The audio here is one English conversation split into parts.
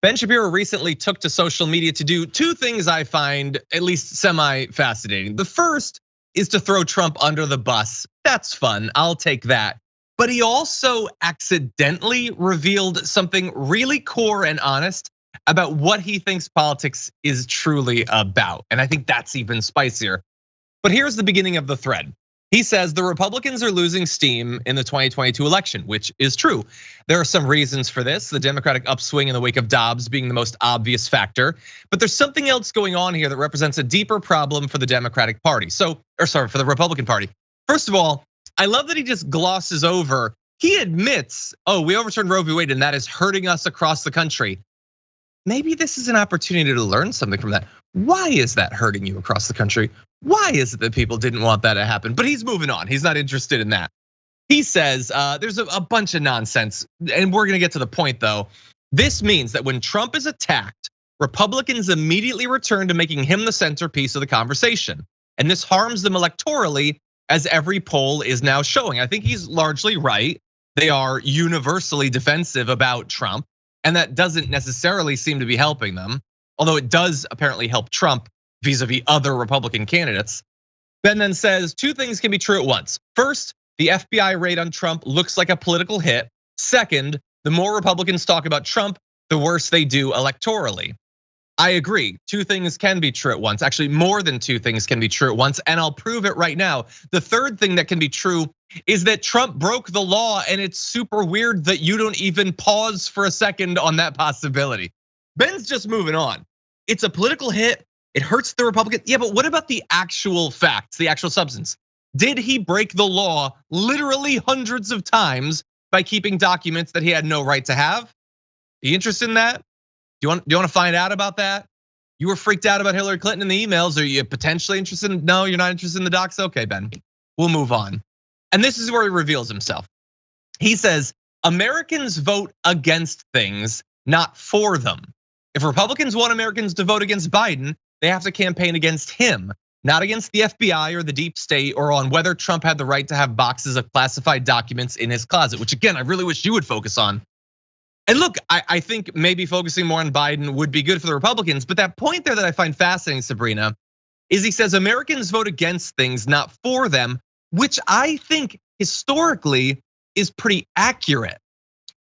Ben Shapiro recently took to social media to do two things I find at least semi-fascinating. The first is to throw Trump under the bus. That's fun, I'll take that. But he also accidentally revealed something really core and honest about what he thinks politics is truly about. And I think that's even spicier. But here's the beginning of the thread. He says the Republicans are losing steam in the 2022 election, which is true. There are some reasons for this, the Democratic upswing in the wake of Dobbs being the most obvious factor. But there's something else going on here that represents a deeper problem for the Democratic Party. For the Republican Party. First of all, I love that he just glosses over. He admits, we overturned Roe v. Wade and that is hurting us across the country. Maybe this is an opportunity to learn something from that. Why is that hurting you across the country? Why is it that people didn't want that to happen? But he's moving on. He's not interested in that. He says there's a bunch of nonsense, and we're gonna get to the point though. This means that when Trump is attacked, Republicans immediately return to making him the centerpiece of the conversation. And this harms them electorally, as every poll is now showing. I think he's largely right. They are universally defensive about Trump, and that doesn't necessarily seem to be helping them. Although it does apparently help Trump vis-a-vis other Republican candidates. Ben then says two things can be true at once. First, the FBI raid on Trump looks like a political hit. Second, the more Republicans talk about Trump, the worse they do electorally. I agree, two things can be true at once. Actually, more than two things can be true at once, and I'll prove it right now. The third thing that can be true is that Trump broke the law, and it's super weird that you don't even pause for a second on that possibility. Ben's just moving on. It's a political hit. It hurts the Republicans. Yeah, but what about the actual facts, the actual substance? Did he break the law literally hundreds of times by keeping documents that he had no right to have? Are you interested in that? Do you want to find out about that? You were freaked out about Hillary Clinton in the emails. Are you potentially interested? No, you're not interested in the docs? Okay, Ben, we'll move on. And this is where he reveals himself. He says, Americans vote against things, not for them. If Republicans want Americans to vote against Biden, they have to campaign against him, not against the FBI or the deep state or on whether Trump had the right to have boxes of classified documents in his closet, which again, I really wish you would focus on. And look, I think maybe focusing more on Biden would be good for the Republicans, but that point there that I find fascinating, Sabrina, is he says Americans vote against things, not for them, which I think historically is pretty accurate.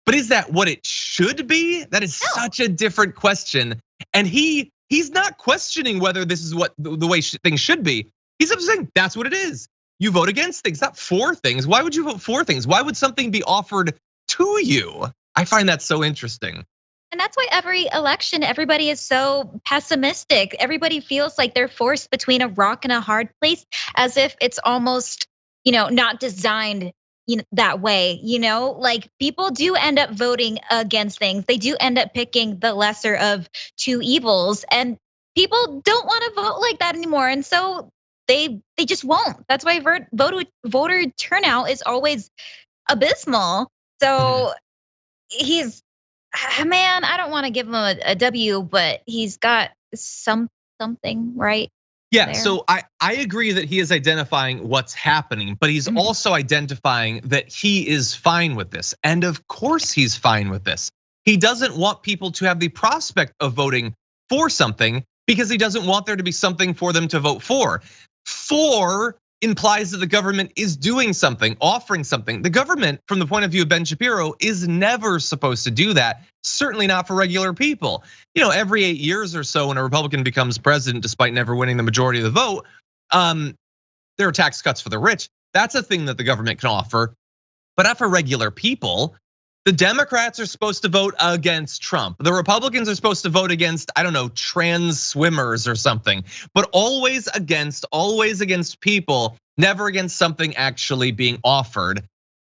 But is that what it should be? That is such a different question. And he's not questioning whether this is what the way things should be. He's just saying that's what it is. You vote against things, not for things. Why would you vote for things? Why would something be offered to you? I find that so interesting. And that's why every election, everybody is so pessimistic. Everybody feels like they're forced between a rock and a hard place, as if it's almost, not designed that way, like people do end up voting against things. They do end up picking the lesser of two evils, and people don't want to vote like that anymore. And so they just won't. That's why voter turnout is always abysmal. So he's, man, I don't want to give him a W, but he's got something right. Yeah, so I agree that he is identifying what's happening, but he's also identifying that he is fine with this. And of course he's fine with this. He doesn't want people to have the prospect of voting for something because he doesn't want there to be something for them to vote for. For implies that the government is doing something, offering something. The government, from the point of view of Ben Shapiro, is never supposed to do that. Certainly not for regular people. Every 8 years or so when a Republican becomes president, despite never winning the majority of the vote, there are tax cuts for the rich. That's a thing that the government can offer, but not for regular people. The Democrats are supposed to vote against Trump. The Republicans are supposed to vote against, I don't know, trans swimmers or something, but always against people, never against something actually being offered.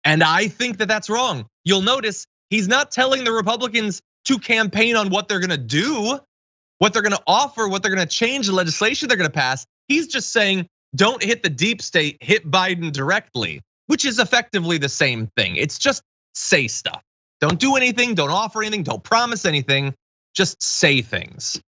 And I think that that's wrong. You'll notice he's not telling the Republicans to campaign on what they're gonna do, what they're gonna offer, what they're gonna change, the legislation they're gonna pass. He's just saying, don't hit the deep state, hit Biden directly, which is effectively the same thing. It's just say stuff. Don't do anything, don't offer anything, don't promise anything, just say things.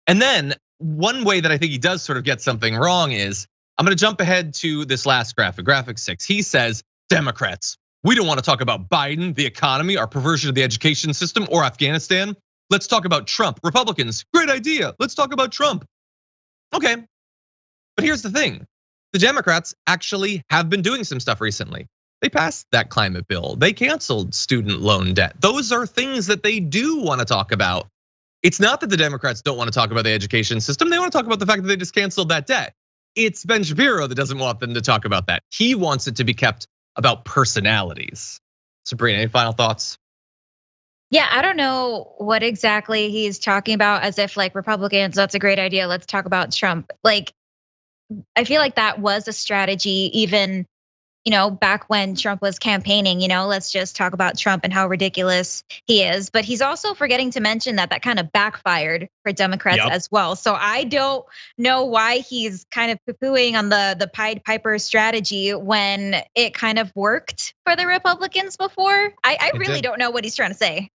And then one way that I think he does sort of get something wrong is, I'm gonna jump ahead to this last graphic 6. He says, Democrats, we don't wanna talk about Biden, the economy, our perversion of the education system, or Afghanistan. let's talk about Trump. Republicans, great idea. Let's talk about Trump. Okay, but here's the thing. The Democrats actually have been doing some stuff recently. They passed that climate bill. They canceled student loan debt. Those are things that they do want to talk about. It's not that the Democrats don't want to talk about the education system. They want to talk about the fact that they just canceled that debt. It's Ben Shapiro that doesn't want them to talk about that. He wants it to be kept about personalities. Sabrina, any final thoughts? Yeah, I don't know what exactly he's talking about, as if like Republicans, that's a great idea. Let's talk about Trump. Like, I feel like that was a strategy even, back when Trump was campaigning, let's just talk about Trump and how ridiculous he is. But he's also forgetting to mention that kind of backfired for Democrats as well. So I don't know why he's kind of poo-pooing on the Pied Piper strategy when it kind of worked for the Republicans before. I really don't know what he's trying to say.